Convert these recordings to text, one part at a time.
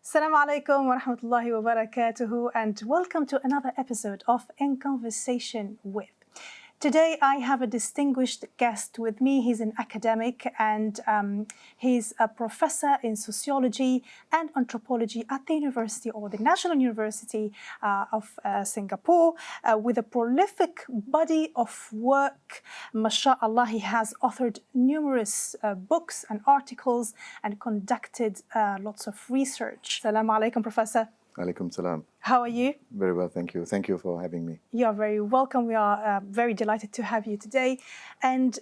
Assalamu alaikum wa rahmatullahi wa barakatuhu, and welcome to another episode of In Conversation With. Today I have a distinguished guest with me. He's an academic and he's a professor in sociology and anthropology at the university or the National University of Singapore with a prolific body of work. MashaAllah, he has authored numerous books and articles and conducted lots of research. Assalamu alaikum, Professor. Alaikum salam. How are you? Very well, thank you. Thank you for having me. You're very welcome. We are very delighted to have you today. And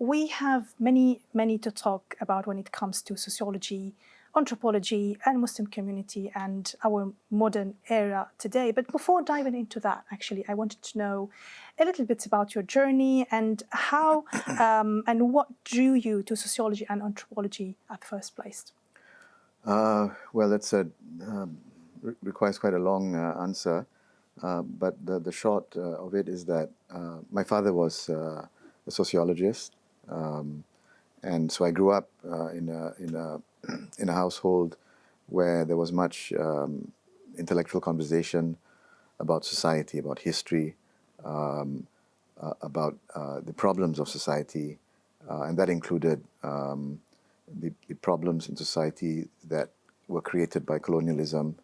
we have many to talk about when it comes to sociology, anthropology, and Muslim community and our modern era today. But before diving into that, actually, I wanted to know a little bit about your journey and how and what drew you to sociology and anthropology at the first place. Well, that's requires quite a long answer, but the short of it is that my father was a sociologist, and so I grew up in a household where there was much intellectual conversation about society, about history, about the problems of society, and that included the problems in society that were created by colonialism.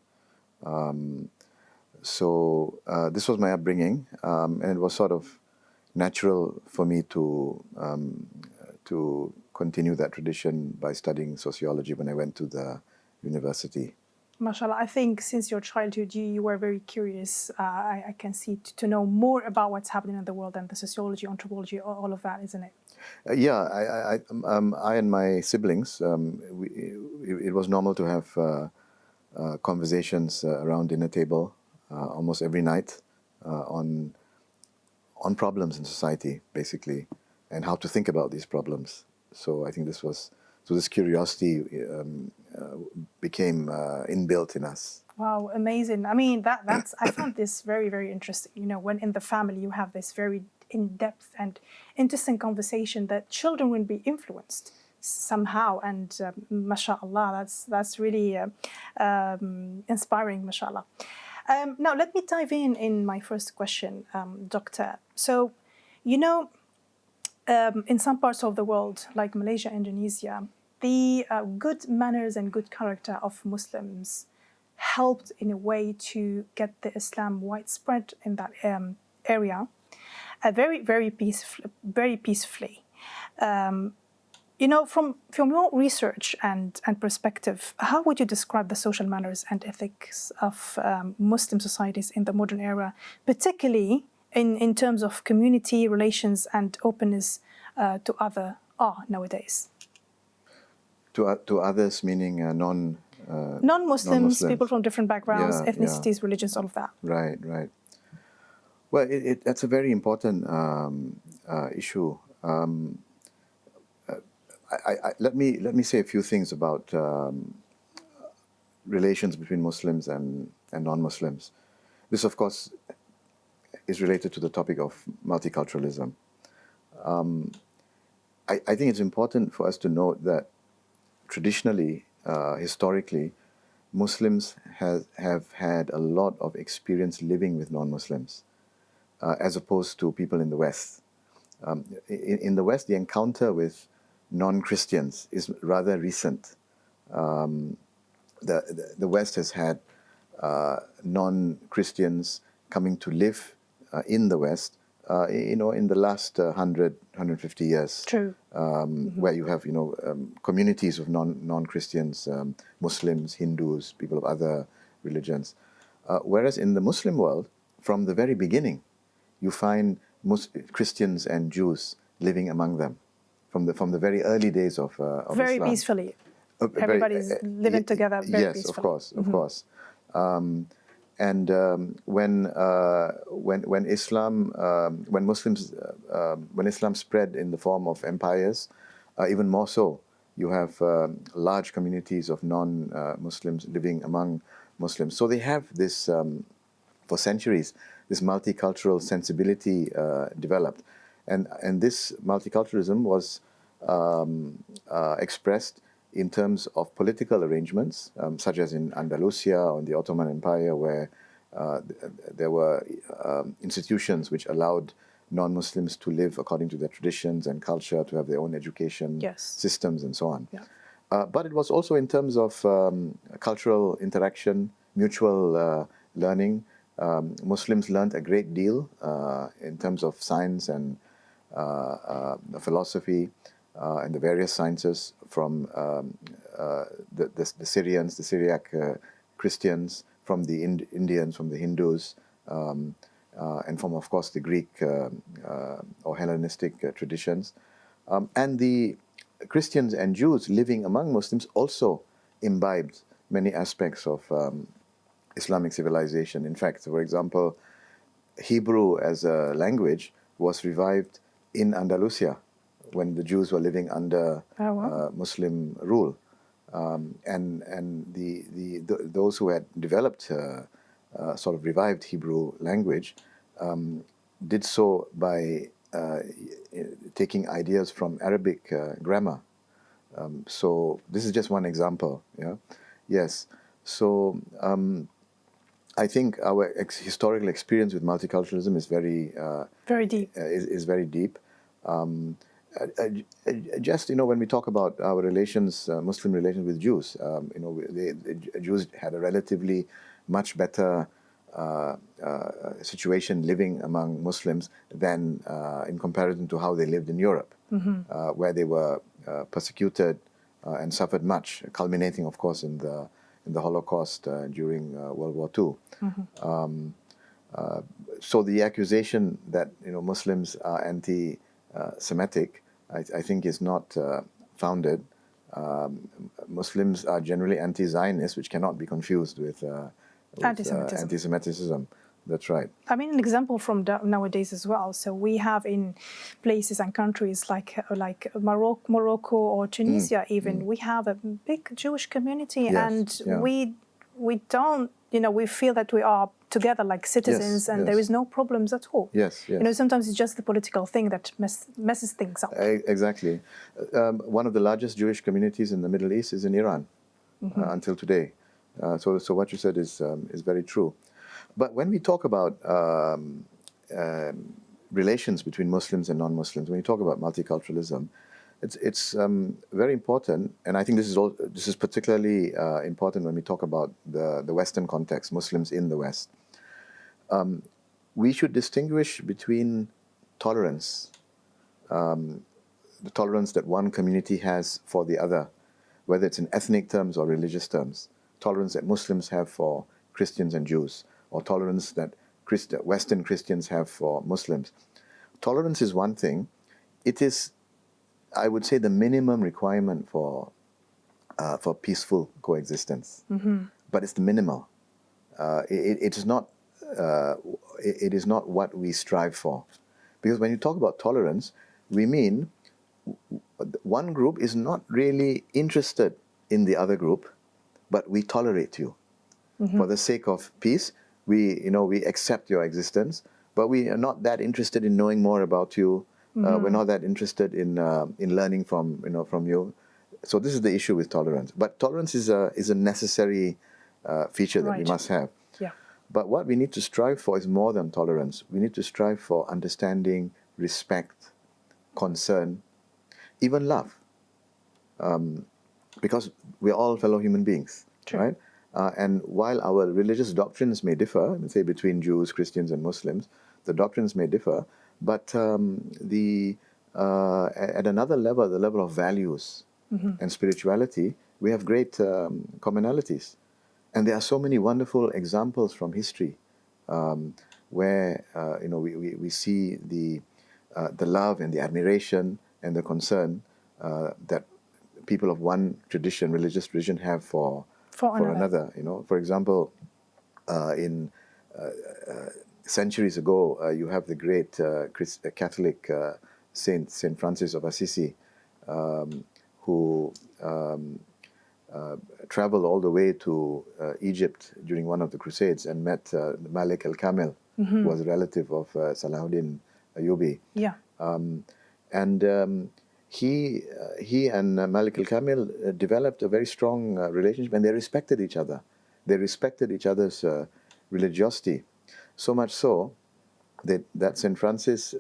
So this was my upbringing, and it was sort of natural for me to continue that tradition by studying sociology when I went to the university. MashaAllah, I think since your childhood you were very curious. I can see to know more about what's happening in the world and the sociology, anthropology, all of that, isn't it? Yeah, I and my siblings, it was normal to have conversations around dinner table almost every night on problems in society, basically, and how to think about these problems. So I think this curiosity became inbuilt in us. Wow, amazing. I mean, that's I found this very interesting. You know, when in the family you have this very in-depth and interesting conversation that children will be influenced somehow, and mashallah, that's really inspiring, mashallah. Now let me dive in my first question, Doctor. So, you know, in some parts of the world, like Malaysia, Indonesia, the good manners and good character of Muslims helped in a way to get the Islam widespread in that area, very peacefully. You know, from your research and perspective, how would you describe the social manners and ethics of Muslim societies in the modern era, particularly in terms of community relations and openness to other nowadays? To others, meaning non-Muslims, people from different backgrounds, ethnicities, religions, all of that. Right. Well, that's a very important issue. Let me say a few things about relations between Muslims and non-Muslims. This, of course, is related to the topic of multiculturalism. I think it's important for us to note that traditionally, historically, Muslims have had a lot of experience living with non-Muslims, as opposed to people in the West. In the West, the encounter with non-Christians is rather recent. The West has had non-Christians coming to live in the West, in the last 150 years. True. Where you have, communities of non-Christians, Muslims, Hindus, people of other religions. Whereas in the Muslim world, from the very beginning, you find Christians and Jews living among them. From the very early days of very Islam. Peacefully. Everybody's living together very peacefully. Yes, of course. And when Islam spread in the form of empires, even more so, you have large communities of non-Muslims living among Muslims. So they have this, for centuries, this multicultural sensibility developed. And this multiculturalism was expressed in terms of political arrangements, such as in Andalusia or in the Ottoman Empire, where there were institutions which allowed non-Muslims to live according to their traditions and culture, to have their own education systems and so on. Yeah. But it was also in terms of cultural interaction, mutual learning. Muslims learned a great deal in terms of science and philosophy and the various sciences from the Syrians, the Syriac Christians, from the Indians, from the Hindus, and from, of course, the Greek or Hellenistic traditions. And the Christians and Jews living among Muslims also imbibed many aspects of Islamic civilization. In fact, for example, Hebrew as a language was revived in Andalusia when the Jews were living under Muslim rule. And those who had developed sort of revived Hebrew language did so by taking ideas from Arabic grammar. So this is just one example. Yeah, yes. So I think our historical experience with multiculturalism is very deep. Is very deep. Just when we talk about our relations, Muslim relations with Jews, the Jews had a relatively much better situation living among Muslims than in comparison to how they lived in Europe, where they were persecuted and suffered much, culminating, of course, in the Holocaust during World War II. So the accusation that Muslims are anti-Semitic, I think, is not founded. Muslims are generally anti-Zionist, which cannot be confused with anti-Semitism. That's right. I mean, an example from nowadays as well. So we have in places and countries like Morocco or Tunisia, we have a big Jewish community, and we don't, we feel that we are together like citizens, and there is no problems at all. Yes. Sometimes it's just the political thing that messes things up. Exactly. One of the largest Jewish communities in the Middle East is in Iran until today. So what you said is very true. But when we talk about relations between Muslims and non-Muslims, when we talk about multiculturalism, it's very important, and I think this is particularly important when we talk about the Western context, Muslims in the West. We should distinguish between tolerance, the tolerance that one community has for the other, whether it's in ethnic terms or religious terms, tolerance that Muslims have for Christians and Jews, or tolerance that Western Christians have for Muslims. Tolerance is one thing. It is, I would say, the minimum requirement for peaceful coexistence. But it's the minimal. It is not what we strive for. Because when you talk about tolerance, we mean one group is not really interested in the other group, but we tolerate you. For the sake of peace, we accept your existence, but we are not that interested in knowing more about you. We're not that interested in learning from you. So this is the issue with tolerance. But tolerance is a necessary feature that we must have. Yeah. But what we need to strive for is more than tolerance. We need to strive for understanding, respect, concern, even love, because we're all fellow human beings, right? And while our religious doctrines may differ, let's say between Jews, Christians, and Muslims, the doctrines may differ, but at another level, the level of values and spirituality, we have great commonalities. And there are so many wonderful examples from history where we see the love and the admiration and the concern that people of one tradition, religious tradition, have for another. For example, in centuries ago, you have the great Catholic Saint Francis of Assisi, who traveled all the way to Egypt during one of the Crusades and met Malik al-Kamil, who was a relative of Salahuddin Ayyubi. Yeah. he and Malik al-Kamil developed a very strong relationship, and they respected each other. They respected each other's religiosity, so much so that St. Francis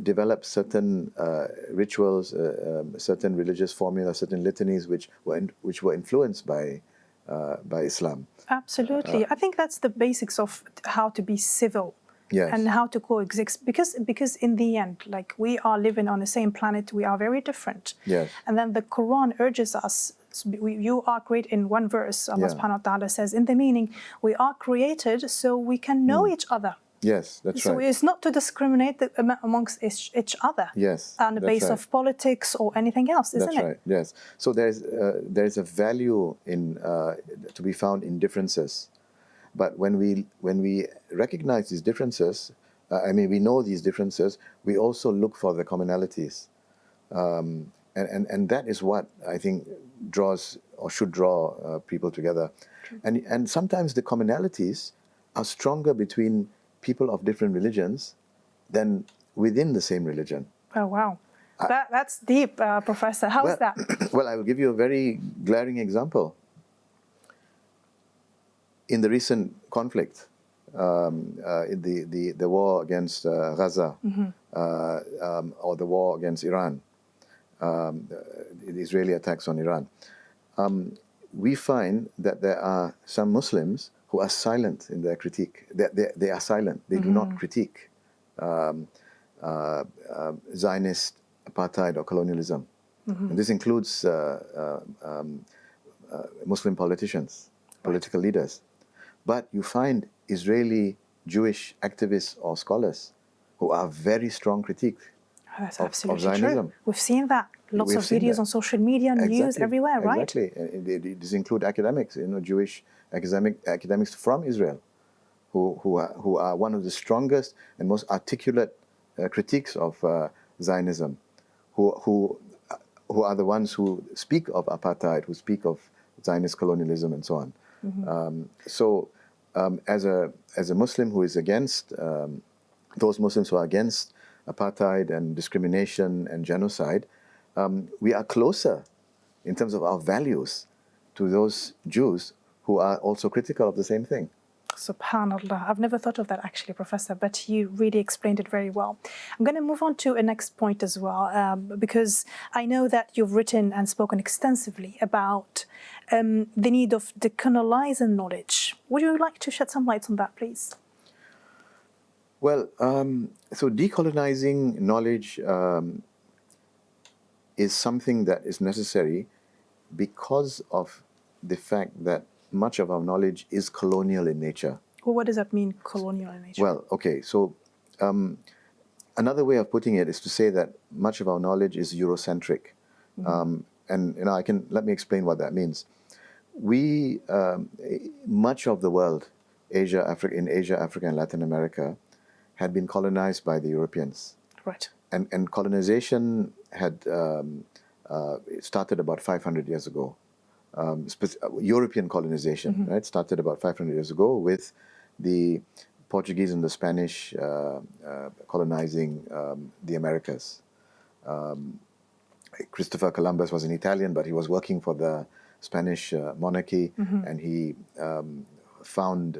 developed certain rituals, certain religious formulas, certain litanies, which were influenced by Islam. Absolutely. I think that's the basics of how to be civil. Yes. And how to coexist, because in the end, like, we are living on the same planet, we are very different. Yes. And then the Quran urges us, you are created in one verse, Allah subhanahu wa ta'ala says, in the meaning, we are created so we can know each other. Yes, that's so right. So it's not to discriminate amongst each other. Yes, on the basis of politics or anything else, isn't it? That's right, yes. So there's a value in to be found in differences. But when we recognize these differences, we know these differences, we also look for the commonalities. And that is what I think draws or should draw people together. And sometimes the commonalities are stronger between people of different religions than within the same religion. Oh, wow. That's deep, Professor. How is that? Well, I will give you a very glaring example. In the recent conflict, the war against Gaza, or the war against Iran, the Israeli attacks on Iran, we find that there are some Muslims who are silent in their critique. They are silent. They do not critique Zionist apartheid or colonialism. And this includes Muslim politicians, political leaders. But you find Israeli Jewish activists or scholars who are very strong critiques That's of absolutely Zionism. True. We've seen that. Lots of videos on social media, news, everywhere, right? Exactly. These include academics, Jewish academics from Israel, who are one of the strongest and most articulate critiques of Zionism, who are the ones who speak of apartheid, who speak of Zionist colonialism, and so on. As a Muslim who is against those Muslims who are against apartheid and discrimination and genocide, we are closer in terms of our values to those Jews who are also critical of the same thing. SubhanAllah. I've never thought of that actually, Professor, but you really explained it very well. I'm going to move on to a next point as well, because I know that you've written and spoken extensively about the need of decolonizing knowledge. Would you like to shed some light on that, please? Well, so decolonizing knowledge is something that is necessary because of the fact that much of our knowledge is colonial in nature. Well, what does that mean, colonial in nature? Well, okay, so another way of putting it is to say that much of our knowledge is Eurocentric. And let me explain what that means. We, much of the world, Asia, Africa, and Latin America, had been colonized by the Europeans. Right. And colonization had started about 500 years ago. European colonization, right, started about 500 years ago with the Portuguese and the Spanish colonizing the Americas. Christopher Columbus was an Italian, but he was working for the Spanish monarchy, and he found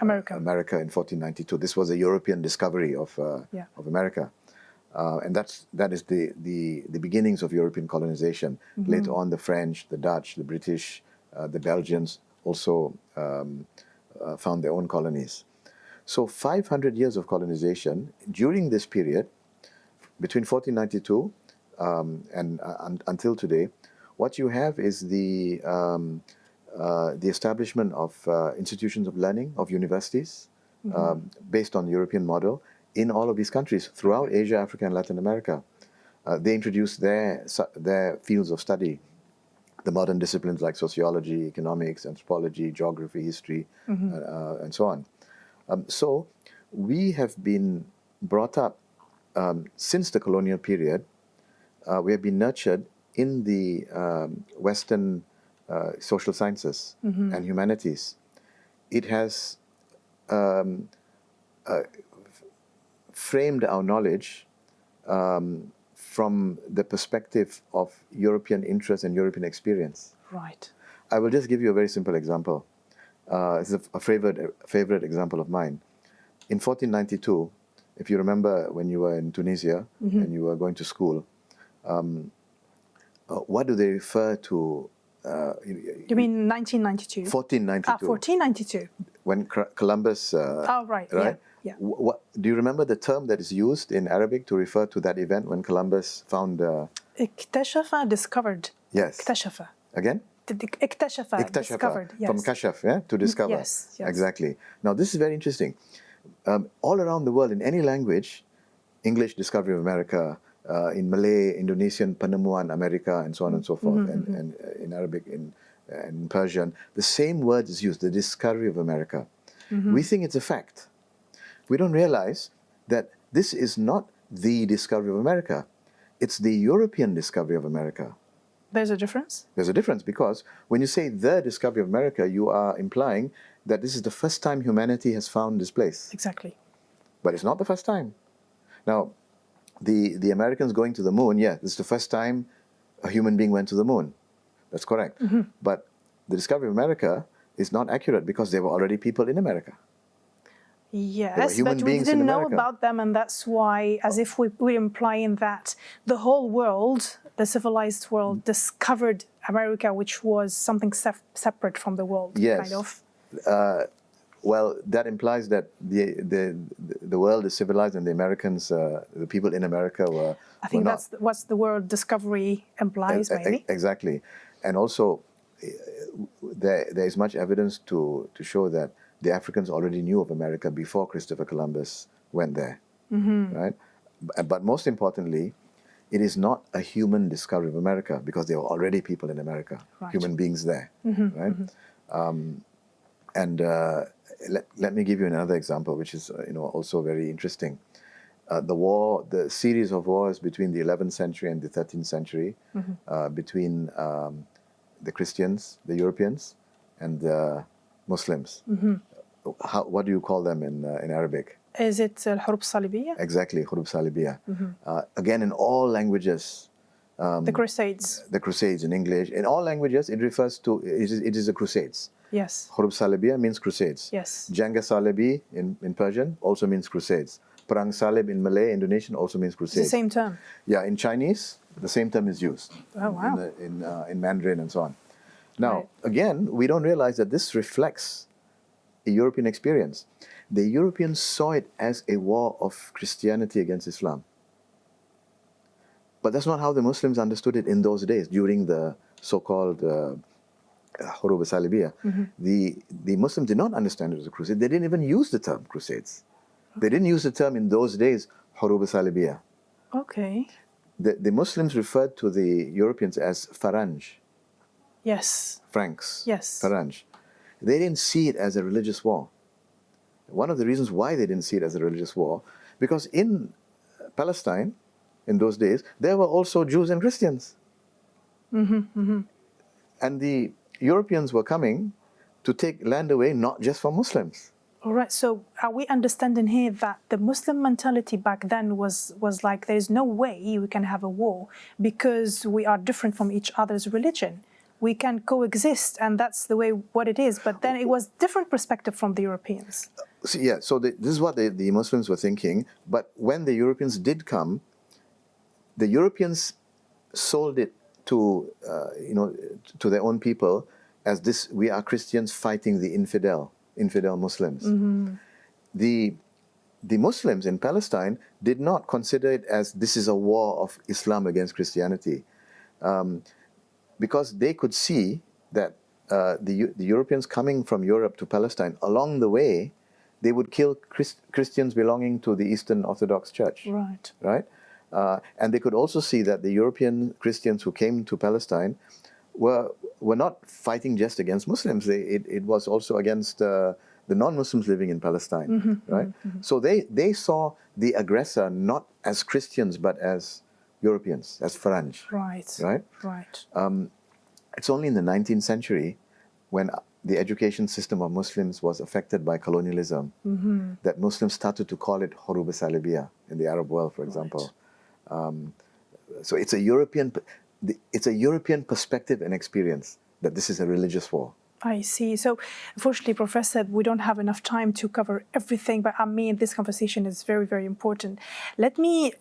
America in 1492. This was a European discovery of America. And that is the beginnings of European colonization. Later on, the French, the Dutch, the British, the Belgians also found their own colonies. So 500 years of colonization. During this period, between 1492 and until today, what you have is the establishment of institutions of learning, of universities, based on the European model, in all of these countries throughout Asia, Africa, and Latin America. They introduced their fields of study, the modern disciplines like sociology, economics, anthropology, geography, history, and so on. So we have been brought up since the colonial period. We have been nurtured in the Western social sciences and humanities. It has framed our knowledge from the perspective of European interest and European experience. Right. I will just give you a very simple example. It's a favorite example of mine. In 1492, if you remember when you were in Tunisia and you were going to school, what do they refer to? You mean 1992? 1492. 1492. When Columbus. Oh, right. Right? Yeah. What, do you remember the term that is used in Arabic to refer to that event when Columbus found? اكتشف, discovered. Yes. اكتشف. Again? اكتشف, discovered. Yes. From kashaf, yeah, to discover. Yes. Exactly. Now this is very interesting. All around the world, in any language, English, discovery of America, in Malay, Indonesian, penemuan America, and so on and so forth, and in Arabic, in Persian, the same word is used, the discovery of America. We think it's a fact. We don't realize that this is not the discovery of America. It's the European discovery of America. There's a difference? There's a difference because when you say the discovery of America, you are implying that this is the first time humanity has found this place. Exactly. But it's not the first time. Now, the Americans going to the moon, yeah, this is the first time a human being went to the moon. That's correct. But the discovery of America is not accurate because there were already people in America. Yes, human but we beings in didn't know America. about them, and that's why, as if we're implying that the whole world, the civilized world, discovered America, which was something separate from the world, Yes. kind of. Well, that implies that the world is civilized and the Americans, the people in America were. I think were that's what the word discovery implies, maybe. Exactly, and also there is much evidence to show that the Africans already knew of America before Christopher Columbus went there, right? But most importantly, it is not a human discovery of America because there were already people in America, Right. human beings there, right? And let me give you another example, which is also very interesting. The series of wars between the 11th century and the 13th century, between the Christians, the Europeans, and the Muslims. What do you call them in Arabic? Is it الحروب الصليبية? Exactly, Hurub Salibiyya. Again, in all languages. The Crusades. The Crusades in English. In all languages, it refers to, it is the Crusades. Yes. Hurub Salibiyya means Crusades. Yes. Janga Salibi in Persian also means Crusades. Perang Salib in Malay, Indonesian also means It's Crusades. the same term. Yeah, in Chinese, the same term is used. Oh, wow. In Mandarin and so on. Now, Right. again, we don't realize that this reflects a European experience. The Europeans saw it as a war of Christianity against Islam. But that's not how the Muslims understood it in those days, during the so-called Hurub Salibiyya. The Muslims did not understand it as a crusade. They didn't even use the term crusades. They didn't use the term in those days, Hurub Salibiyya. Okay. The Muslims referred to the Europeans as Faranj, Yes. Franks, Yes. Faranj. They didn't see it as a religious war. One of the reasons why they didn't see it as a religious war, because in Palestine, in those days, there were also Jews and Christians. And the Europeans were coming to take land away, not just from Muslims. All right. So are we understanding here that the Muslim mentality back then was like, there is no way we can have a war because we are different from each other's religion. We can coexist, and that's the way what it is. But then it was different perspective from the Europeans. So this is what the Muslims were thinking. But when the Europeans did come, the Europeans sold it to to their own people as this: we are Christians fighting the infidel Muslims. The Muslims in Palestine did not consider it as this is a war of Islam against Christianity. Because they could see that the Europeans coming from Europe to Palestine, along the way, they would kill Christians belonging to the Eastern Orthodox Church. Right. Right? And they could also see that the European Christians who came to Palestine were not fighting just against Muslims. It was also against the non-Muslims living in Palestine. Right? So they saw the aggressor not as Christians but as Europeans, as Faranj. Right. Right? Right. It's only in the 19th century, when the education system of Muslims was affected by colonialism, that Muslims started to call it Hurub Salibiyya in the Arab world, for example. So it's a European perspective and experience that this is a religious war. I see. So, unfortunately, Professor, we don't have enough time to cover everything, but I mean, this conversation is very, very important. Let me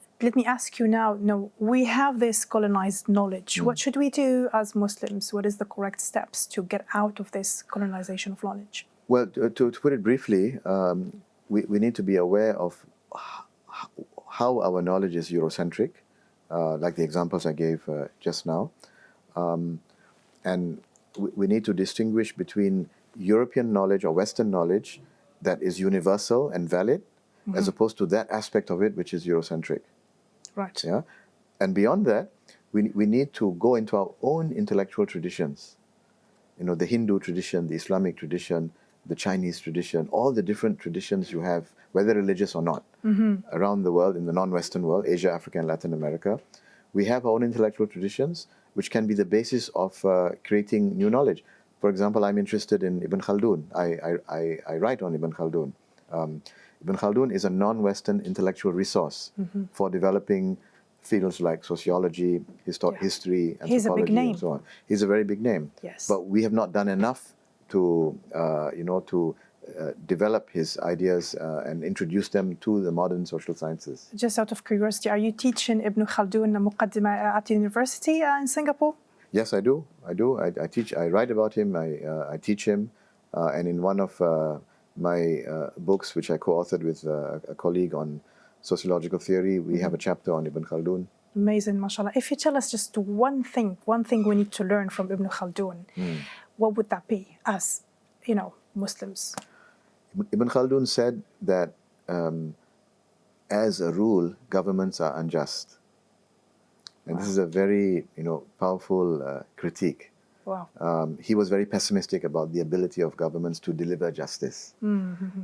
ask you now, we have this colonized knowledge. What should we do as Muslims? What is the correct steps to get out of this colonization of knowledge? Well, to put it briefly, we need to be aware of how our knowledge is Eurocentric, like the examples I gave just now. And we need to distinguish between European knowledge or Western knowledge that is universal and valid, as opposed to that aspect of it which is Eurocentric. Right. Yeah? And beyond that, we need to go into our own intellectual traditions. The Hindu tradition, the Islamic tradition, the Chinese tradition, all the different traditions you have, whether religious or not, around the world, in the non-Western world, Asia, Africa, and Latin America. We have our own intellectual traditions, which can be the basis of creating new knowledge. For example, I'm interested in Ibn Khaldun. I write on Ibn Khaldun. Ibn Khaldun is a non-Western intellectual resource for developing fields like sociology, history, anthropology, He's a big name. and so on. He's a very big name. Yes. But we have not done enough to, develop his ideas and introduce them to the modern social sciences. Just out of curiosity, are you teaching Ibn Khaldun Muqaddima at the university in Singapore? Yes, I do. I teach. I write about him. I teach him, and in one of my books, which I co-authored with a colleague on sociological theory, we have a chapter on Ibn Khaldun. Amazing, mashallah. If you tell us just one thing we need to learn from Ibn Khaldun, what would that be as, Muslims? Ibn Khaldun said that as a rule, governments are unjust. And this is a very, powerful critique. Wow. He was very pessimistic about the ability of governments to deliver justice.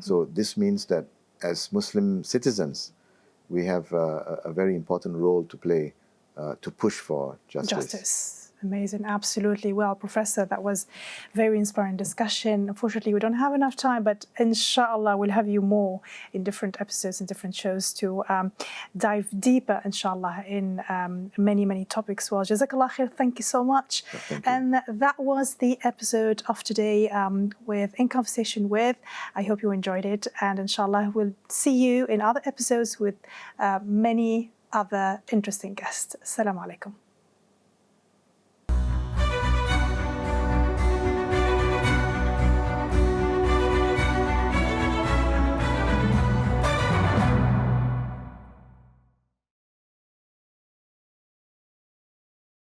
So this means that as Muslim citizens, we have a very important role to play to push for justice. Amazing, absolutely. Well, Professor, that was very inspiring discussion. Unfortunately, we don't have enough time, but inshallah, we'll have you more in different episodes and different shows to dive deeper, inshallah, in many, many topics. Well, Jazakallah khair, thank you so much. Thank you. And that was the episode of today In Conversation With. I hope you enjoyed it. And inshallah, we'll see you in other episodes with many other interesting guests. Assalamu alaikum.